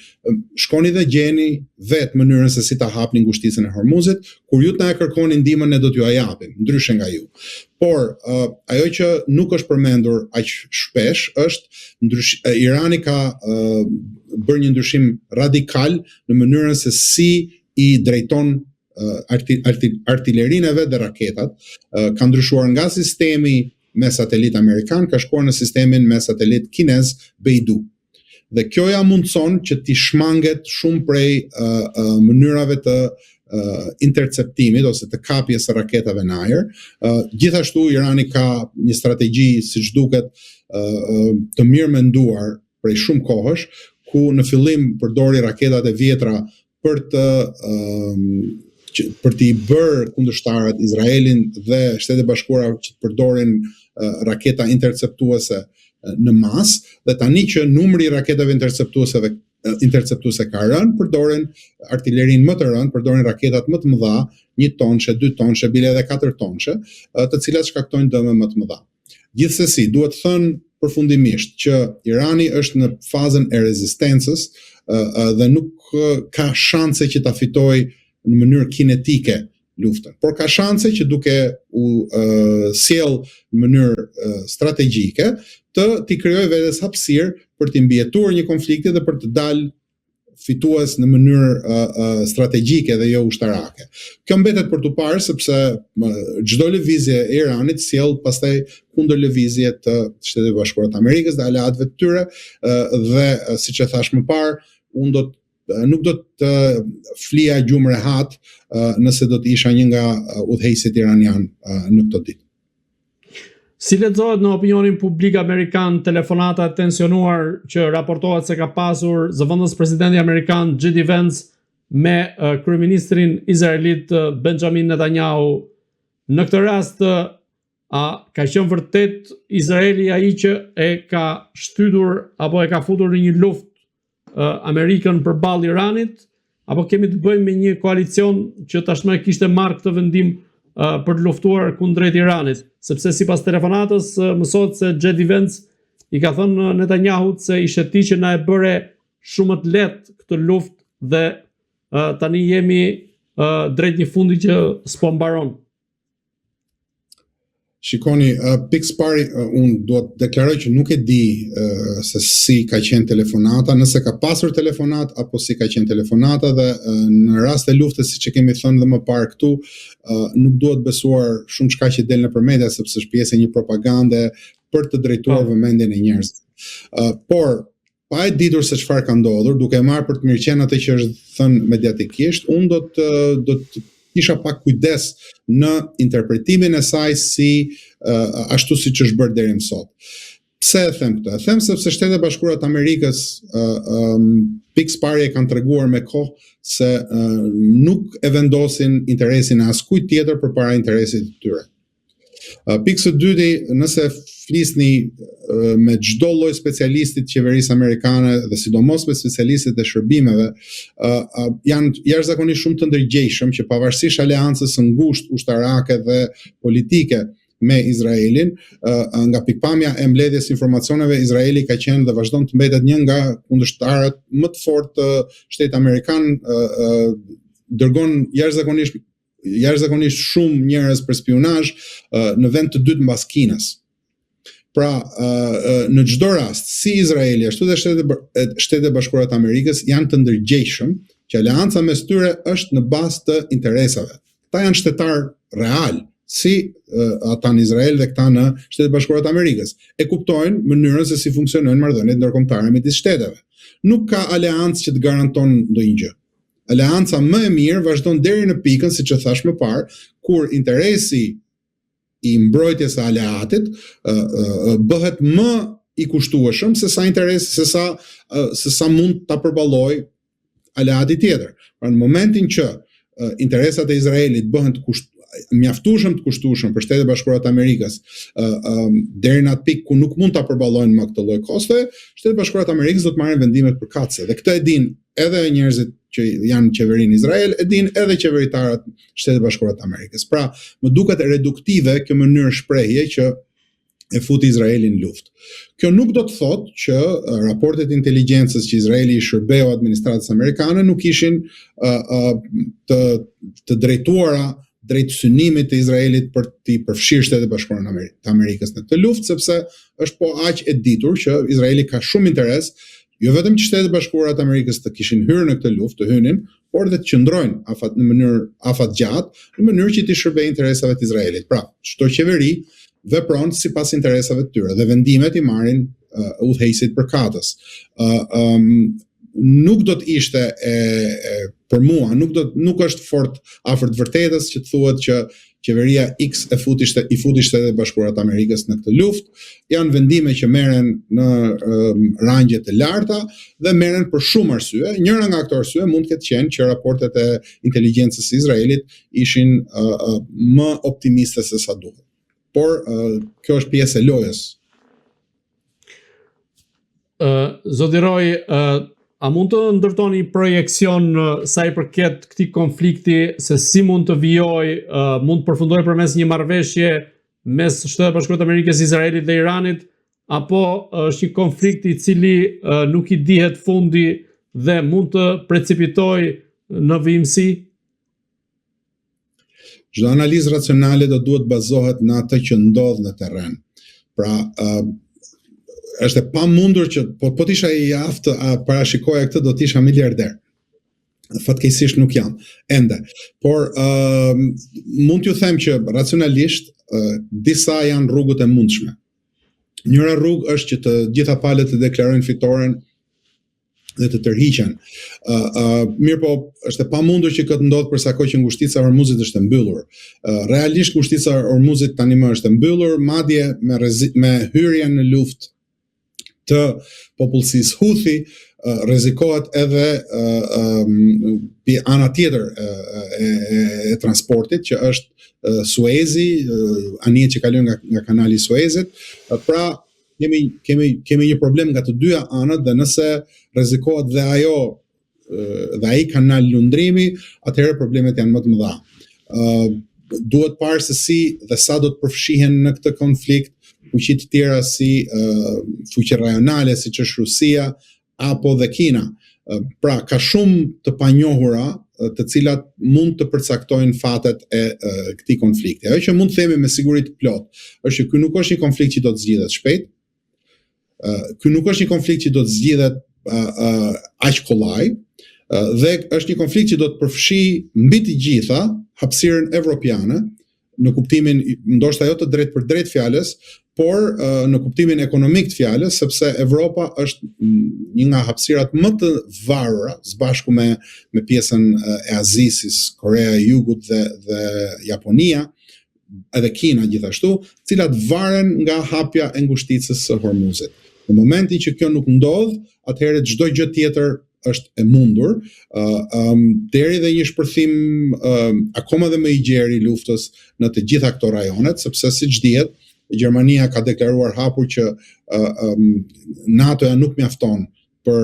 shkoni dhe gjeni vetë mënyrën se si ta hapni ngushticën e Hormuzit, kur ju na e kërkoni ndihmën ne do t'ju a japim, ndryshe nga ju. Por ajo që nuk është përmendur aq shpesh është Irani ka bërë një ndryshim radikal në mënyrën se si i drejton artilerinë e vet dhe raketat, ka ndryshuar nga sistemi me satelit amerikan, ka shkuar në sistemin me satelit kinez Beidou. Dhe kjo ja mundson që t'i shmanget shumë prej mënyrave të interceptimit ose të kapjes së raketave në ajër. Gjithashtu Irani ka një strategji, siç duket, të mirë menduar prej shumë kohësh, ku në fillim përdori raketat e vjetra për t'i bërë kundërshtarët Izraelin dhe Shtetet Bashkuara që të përdorin raketa interceptuese në mas, dhe tani që numri i raketave interceptuese ka rënë, përdoren artilerinë më të rëndë, përdoren raketat më të mëdha, 1 tonshë, 2 tonshë, bile edhe 4 tonshë, të cilat shkaktojnë dëme më të mëdha. Gjithsesi, duhet thënë përfundimisht që Irani është në fazën e rezistencës dhe nuk ka shanse që ta fitojë në mënyrë kinetike luftën, por ka shanse që duke u sjell në mënyrë strategjike t'i krijojë vetes hapësirë për t'i mbijetuar një konflikti dhe për të dalë fitues në mënyrë strategjike dhe jo ushtarake. Kjo mbetet për t'u parë, sepse çdo lëvizje e Iranit sjell pastaj kundër lëvizje të Shtetit Bashkuar të Amerikës dhe aleatëve të tyre, dhe siç e thash më parë, unë nuk do të flija gjumë rehat nëse do të isha një nga udhëheqësit iranian në këtë ditë. Si lexohet në opinionin publik amerikan telefonata e tensionuar që raportohet se ka pasur zëvendës presidenti amerikan J.D. Vance me kryeministrin izraelit Benjamin Netanyahu? Në këtë rast, a ka qenë vërtet Izraeli ai që e ka shtytur apo e ka futur në një luftë Amerikën përballë Iranit, apo kemi të bëjmë me një koalicion që tashmë kishte marrë këtë vendim për të luftuar kundrejt Iranit, sepse sipas telefonatës mësohet se J.D. Vance i ka thënë Netanyahut se ishte ti që na e bëre shumë të lehtë këtë luftë dhe tani jemi drejt një fundi që s'po mbaron. Shikoni, pikë pari, unë duhet deklaroj që nuk e di se si ka qenë telefonata, nëse ka pasur telefonat apo si ka qenë telefonata, dhe në rast e luftës, siç e kemi thënë dhe më parë këtu, nuk duhet besuar shumë çka që del nëpër media, sepse është pjesë e një propagande për të drejtuar vëmendjen e njerëzve. Por pa e ditur se çfarë ka ndodhur, duke marrë për të mirëqenë atë që është thënë mediatikisht, unë do të kisha pak kujdes në interpretimin e saj ashtu siç është bërë deri më sot. Pse e them këtë? E them sepse Shtetet Bashkuara të Amerikës pikë pari e kanë treguar me kohë se nuk e vendosin interesin e askujt tjetër përpara interesit të tyre. Pikë së dyti, nëse flisni me çdo lloj specialistit të qeverisë amerikane dhe sidomos me specialistët e shërbimeve, janë jashtëzakonisht shumë të ndërgjegjshëm që pavarësisht aleancës së ngushtë ushtarake dhe politike me Izraelin, nga pikpamja e mbledhjes informacioneve, Izraeli ka qenë dhe vazhdon të mbetet një nga kundërshtarët më të fortë të Shtetit Amerikan, dërgon jashtëzakonisht shumë njerëz për spionazh në vend të dytë mbas Kinës. Pra, në çdo rast, si Izraeli ashtu dhe Shtetet Bashkuara të Amerikës janë të ndërgjegjshëm që aleanca mes tyre është në bazë të interesave. Ata janë shtetar real, si ata në Izrael dhe këta në Shtetet e Bashkuara të Amerikës. E kuptojnë mënyrën se si funksionojnë marrëdhëniet ndërkombëtare midis shteteve. Nuk ka aleancë që të garanton ndonjë gjë. Aleanca më e mirë vazhdon deri në pikën, siç e thash më parë, kur interesi i mbrojtjes së aleatit bëhet më i kushtueshëm se sa mund ta përballojë aleati tjetër. Pra në momentin që interesat e Izraelit bëhen mjaftueshëm të kushtueshëm për Shtetet e Bashkuara të Amerikës, deri në atë pikë ku nuk mund ta përballojnë me këtë lloj koste, Shtetet e Bashkuara të Amerikës do të marrin vendimet përkatëse. Dhe këtë e dinë edhe njerëzit që janë në qeverinë Izrael, e dinë edhe qeveritarët Shtetet e Bashkuara të Amerikës. Pra, më duket reduktive kjo mënyrë shprehje që e futi Izraelin në luftë. Kjo nuk do të thotë që raportet inteligjencës që Izraeli i shërbeu administratës amerikane nuk ishin të drejtuara drejt synimit të Izraelit për t'i përfshirë Shtetet e Bashkuara të Amerikës në këtë luftë, sepse është po aq e ditur që Izraeli ka shumë interes, jo vetëm që Shtetet e Bashkuara të Amerikës të kishin hyrë në këtë luftë, të hynin, por dhe të qëndrojnë në mënyrë afatgjatë, në mënyrë që t'i shërbejë interesave të Izraelit. Pra, çdo qeveri vepron sipas interesave të tyre dhe vendimet i marrin udhëheqësit përkatës. Nuk do të ishte për mua, nuk është fort afër të vërtetës që të thuhet që qeveria X i futi Shtetet e Bashkuara të Amerikës në këtë luftë. Janë vendime që merren në rangje të larta dhe merren për shumë arsye. Njëra nga këto arsye mund të ketë qenë që raportet e inteligjencës së Izraelit ishin më optimiste se sa duhet. Por kjo është pjesë e lojës. Zoti Roy, a mund të ndërtoni projekcion sa i përket këtij konflikti, se si mund të vijojë, mund të përfundojë përmes një marrëveshje mes Shtetit e Bashkuara të Amerikës, Izraelit dhe Iranit, apo është një konflikt i cili nuk i dihet fundi dhe mund të precipitojë në vijimsi? Çdo analizë racionale do duhet bazohet në atë që ndodh në terren. Pra, është e pamundur që po t'isha i aftë parashikoja këtë, do t'isha miliarder. Fatkeqësisht nuk jam ende. Por mund t'ju them që racionalisht disa janë rrugët e mundshme. Njëra rrugë është që të gjitha palët të deklarojnë fitoren dhe të tërhiqen. Mirë po, është e pamundur që këtë ndodh për sa kohë që ngushtica e Hormuzit është e mbyllur. Realisht ngushtica e Hormuzit tani më është e mbyllur, madje me hyrjen në luftë të popullsisë Houthi, rrezikohet edhe ana tjetër e transportit, që është Suezi, anijet që kalojnë nga kanali i Suezit. Pra, kemi një problem nga të dyja anët, dhe nëse rrezikohet dhe ai kanal lundrimi, atëherë problemet janë më të mëdha. Duhet parë se si dhe sa do të përfshihen në këtë konflikt fuqi të tjera si fuqi rajonale, siç është Rusia apo dhe Kina. Pra, ka shumë të panjohura të cilat mund të përcaktojnë fatet e këtij konflikti. Ajo që mund të themi me siguri të plot është që ky nuk është një konflikt që do të zgjidhet shpejt. Ky nuk është një konflikt që do të zgjidhet aq kollaj, dhe është një konflikt që do të përfshi mbi të gjitha hapësirën evropiane, në kuptimin ndoshta jo të drejt për drejt fjalës, por në kuptimin ekonomik të fjalës, sepse Evropa është një nga hapësirat më të varura, së bashku me pjesën e Azisë, si Korea e Jugut dhe Japonia, edhe Kina gjithashtu, të cilat varen nga hapja e ngushticës së Hormuzit. Në momentin që kjo nuk ndodh, atëherë çdo gjë tjetër është e mundur, deri dhe një shpërthim akoma dhe më i gjerë i luftës në të gjitha këto rajonet, sepse siç dihet, Gjermania ka deklaruar hapur që NATO-ja nuk mjafton për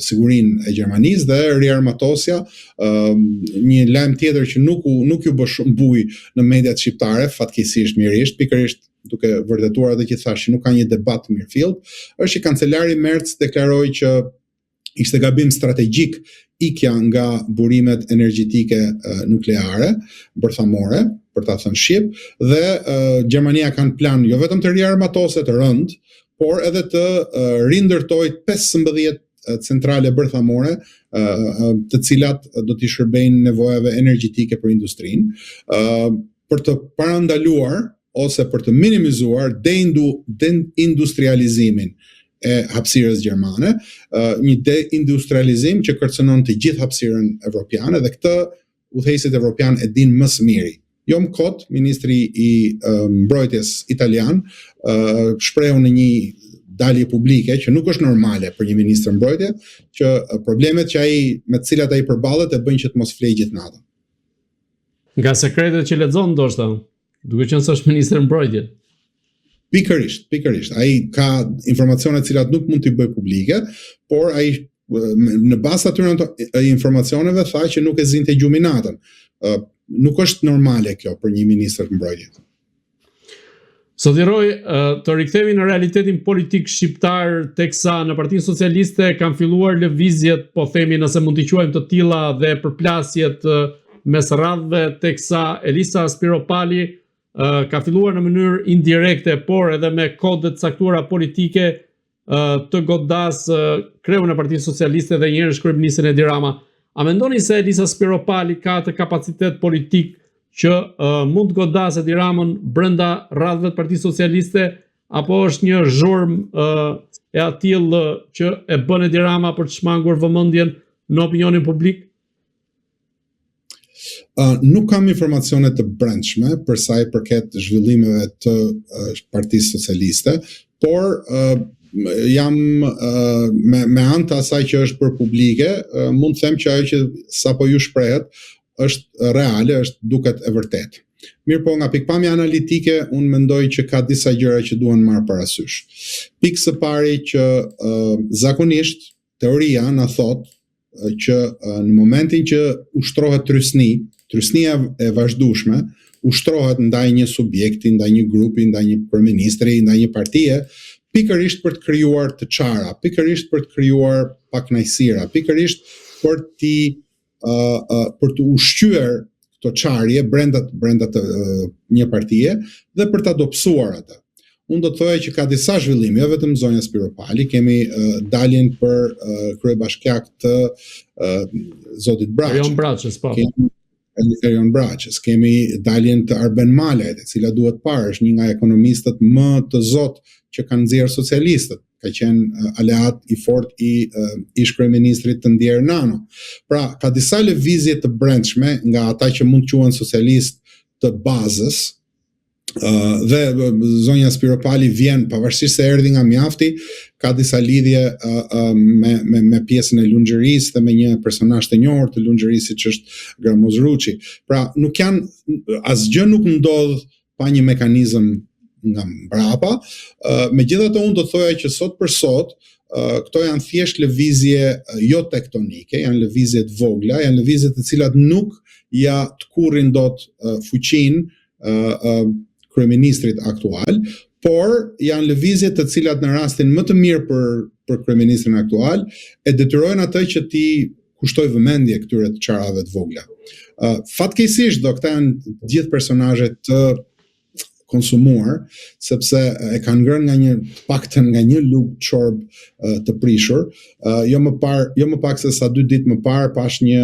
sigurinë e Gjermanisë dhe riarmatosja, një lajm tjetër që nuk ju bë shumë bujë në mediat shqiptare, fatkeqësisht mirisht, pikërisht duke vërtetuar edhe që thashë nuk ka një debat mirëfillt, është që kancelari Merz deklaroi që ishte gabim strategjik ikja nga burimet energjetike nukleare, bërthamore, për ta thënë shqip, dhe Gjermania kanë plan jo vetëm të riarmatose të rënd, por edhe të rindërtojë 15 centrale bërthamore, të cilat do t'i shërbejnë nevojave energjetike për industrinë. për të parandaluar ose për të minimizuar deindustrializimin e hapësirës gjermane, një deindustrializim që kërcënon të gjithë hapësirën evropiane dhe këtë udhëheqësit evropian e din më së miri. Jom Kot, ministri i mbrojtjes italian, shprehu në një dalje publike që nuk është normale për një ministër mbrojtje, që problemet që me të cilat ai përballet e bëjnë që të mos flejë gjithë natën. Nga sekretet që lexon ndoshta, duke qenë se është ministër mbrojtje. Pikërisht. Ai ka informacione të cilat nuk mund t'i bëj publike, por ai në bazë atyre informacioneve tha që nuk e zinte gjumin natën. Nuk është normale kjo për një ministër mbrojtje. Sot Roj, të rikthehemi në realitetin politik shqiptar, teksa në Partinë Socialiste kanë filluar lëvizjet, po themi nëse mund t'i quajmë të tilla, dhe përplasjet mes radhëve, teksa Elisa Spiropali ka filluar në mënyrë indirekte, por edhe me kode të caktuara politike të godas kreun e Partinë Socialiste dhe njëherësh kryeministrin Edi Rama. A mendoni se Elisa Spiropali ka të kapacitet politik që mund të godasë Edi Ramën brenda radhëve të Partisë Socialiste, apo është një zhurmë e atill që e bën Edi Rama për të shmangur vëmendjen në opinionin publik? Nuk kam informacione të brendshme për sa i përket zhvillimeve të Partisë Socialiste, por jam me anë të asaj që është për publike, mund të them që ajo që sapo ju shprehet është reale, është duket e vërtet. Mirë po, nga pikpamja analitike, unë mendoj që ka disa gjëra që duhen marrë parasysh. Pikë së pari që zakonisht teoria na thot që në momentin që ushtrohet trysnia e vazhdueshme, ushtrohet ndaj një subjekti, ndaj një grupi, ndaj një kryeministri, ndaj një partie, pikërisht për të krijuar të çara, pikërisht për të krijuar pakënaqësira, pikërisht për të ushqyer këto çarje brenda të një partie dhe për të adopsuar atë. Unë do të thoja që ka disa zhvillime, jo vetëm zonja Spiropali, kemi daljen për kryebashkiak të zotit Braçës. Erion Braçës, kemi daljen të Arben Malajt, e cila duhet parë, është një nga ekonomistët më të zot që kanë nxjerrë socialistët, ka qenë aleat i fort i ish kryeministrit të ndjer Nano. Pra, ka disa lëvizje të brendshme nga ata që mund quhen socialist të bazës, dhe zonja Spiropali vjen, pavarësisht se erdhi nga mjafti, ka disa lidhje me pjesën e lunxherisë dhe me një personazh të njohur të lunxherisë siç është Gramoz Ruçi. Pra, asgjë nuk ndodh pa një mekanizëm nga mbrapa. Megjithatë, unë do të thoja që sot për sot këto janë thjesht lëvizje jo tektonike, janë lëvizje të vogla, janë lëvizje të cilat nuk ja të kurrin dot fuqinë kryeministrit aktual, por janë lëvizje të cilat në rastin më të mirë për kryeministrin aktual e detyrojnë atë që ti kushtoj vëmendje këtyre të çarave të vogla. Fatkeqësisht do këta janë gjithë personazhe të konsumuar, sepse e kanë ngrënë nga një lug çorb të prishur. Jo më pak se sa 2 ditë më parë pash një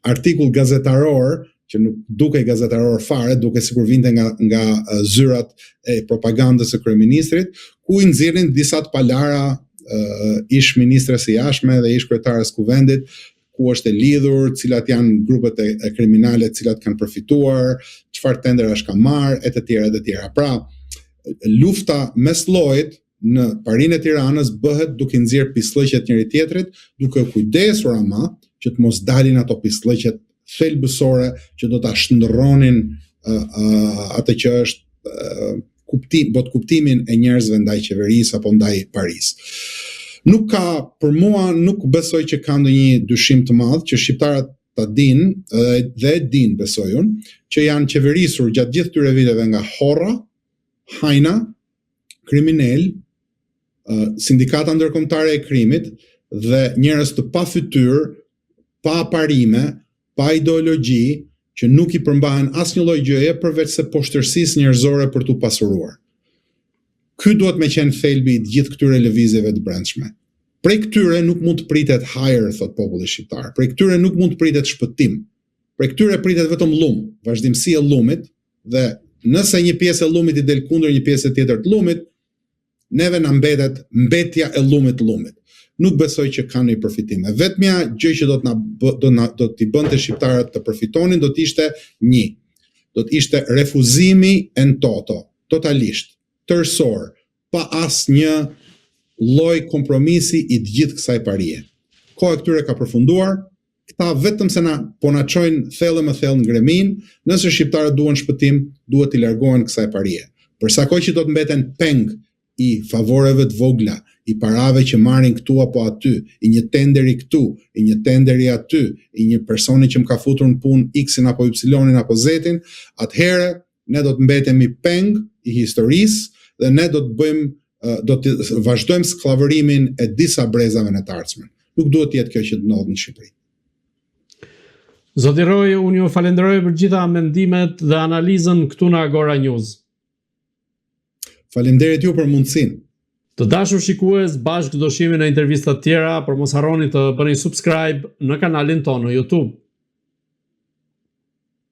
artikull gazetaror që nuk duke gazetaror fare, duke sikur vinte nga zyrat e propagandës së kryeministrit, ku i nxjerrin disa të palara ish ministres së jashtme dhe ish kryetares kuvendit, ku është e lidhur, cilat janë grupet e kriminale cilat kanë përfituar, çfarë tenderash ka marrë, e të tjera. Pra, lufta mes llojit në Parinë e Tiranës bëhet duke nxjerr pislliqet njëri tjetrit, duke kujdesur ama që të mos dalin ato pislliqet thelbësore që do ta shndërronin atë që është kuptimin e njerëzve ndaj qeverisë apo ndaj Parisë. Për mua nuk besoj që ka ndonjë dyshim të madh që shqiptarët ta dinë dhe e dinë, besoj unë, që janë qeverisur gjatë gjithë këtyre viteve nga horra, hajna, kriminal, sindikata ndërkombëtare e krimit dhe njerëz të pa fytyrë, pa parime, pa ideologji, që nuk i përmbahen asnjë lloj gjëje përveç se poshtërsisë njerëzore për t'u pasuruar. Ky duhet me qenë thelbi i gjithë këtyre lëvizjeve të brendshme. Prej këtyre nuk mund të pritet hajër, thot populli shqiptar. Prej këtyre nuk mund të pritet shpëtim. Për këtyre pritet vetëm llum, vazhdimsi e llumit, dhe nëse një pjesë e llumit i del kundër një pjesë tjetër të llumit, neve na mbetet mbetja e llumit. Nuk besoj që kanë një përfitim. E vetmja gjë që do t'i bënte shqiptarët të përfitonin do t'ishte do t'ishte refuzimi en toto, totalisht, tërësor, pa asnjë lloj kompromisi i të gjithë kësaj parie. Koha e këtyre ka përfunduar. Këta vetëm se na çojnë thellë më thellë në gremin, nëse shqiptarët duan shpëtim, duhet t'i largohen kësaj parie. Për sa kohë që do të mbeten peng i favoreve të vogla, i parave që marrin këtu apo aty, i një tenderi këtu, i një tenderi aty, i një personi që më ka futur në punë X-in apo Y-in apo Z-in, atëherë ne do të mbetemi peng i historisë dhe ne do të vazhdojmë skllavërimin e disa brezave në të ardhmen. Nuk duhet të jetë kjo që të ndodhë në Shqipëri. Zoti Roy, unë ju falenderoj për gjitha mendimet dhe analizën këtu në Agora News. Faleminderit ju për mundësinë. Të dashur shikues, bashkë do shihemi në intervista të tjera, por mos harroni të bëni subscribe në kanalin tonë në YouTube.